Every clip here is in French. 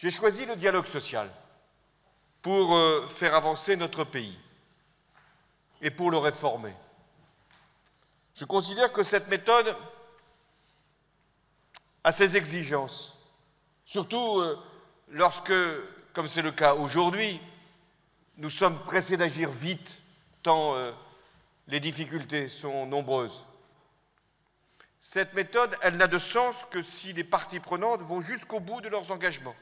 J'ai choisi le dialogue social pour faire avancer notre pays et pour le réformer. Je considère que cette méthode a ses exigences, surtout lorsque, comme c'est le cas aujourd'hui, nous sommes pressés d'agir vite, tant les difficultés sont nombreuses. Cette méthode, elle n'a de sens que si les parties prenantes vont jusqu'au bout de leurs engagements.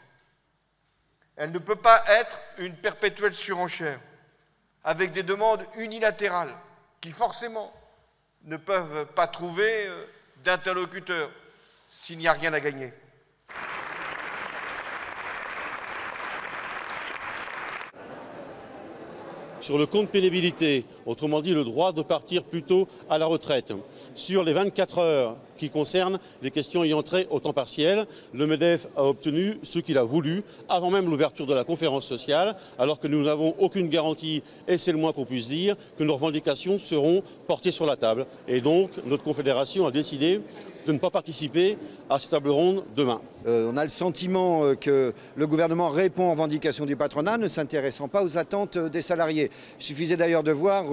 Elle ne peut pas être une perpétuelle surenchère, avec des demandes unilatérales qui forcément ne peuvent pas trouver d'interlocuteurs s'il n'y a rien à gagner. Sur le compte pénibilité, autrement dit le droit de partir plus tôt à la retraite. Sur les 24 heures qui concernent les questions ayant trait au temps partiel, le MEDEF a obtenu ce qu'il a voulu avant même l'ouverture de la conférence sociale, alors que nous n'avons aucune garantie, et c'est le moins qu'on puisse dire, que nos revendications seront portées sur la table. Et donc notre confédération a décidé de ne pas participer à cette table ronde demain. On a le sentiment que le gouvernement répond aux revendications du patronat, ne s'intéressant pas aux attentes des salariés. Il suffisait d'ailleurs de voir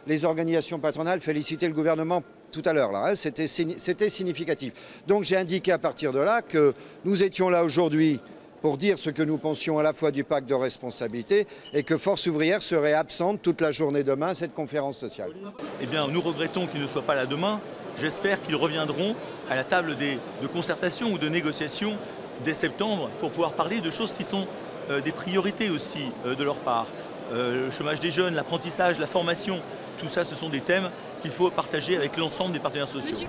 les organisations patronales féliciter le gouvernement tout à l'heure, là, c'était significatif. Donc j'ai indiqué à partir de là que nous étions là aujourd'hui pour dire ce que nous pensions à la fois du pacte de responsabilité et que Force ouvrière serait absente toute la journée demain à cette conférence sociale. Eh bien, nous regrettons qu'ils ne soient pas là demain. J'espère qu'ils reviendront à la table de concertation ou de négociation dès septembre pour pouvoir parler de choses qui sont des priorités aussi de leur part. Le chômage des jeunes, l'apprentissage, la formation, tout ça, ce sont des thèmes qu'il faut partager avec l'ensemble des partenaires sociaux.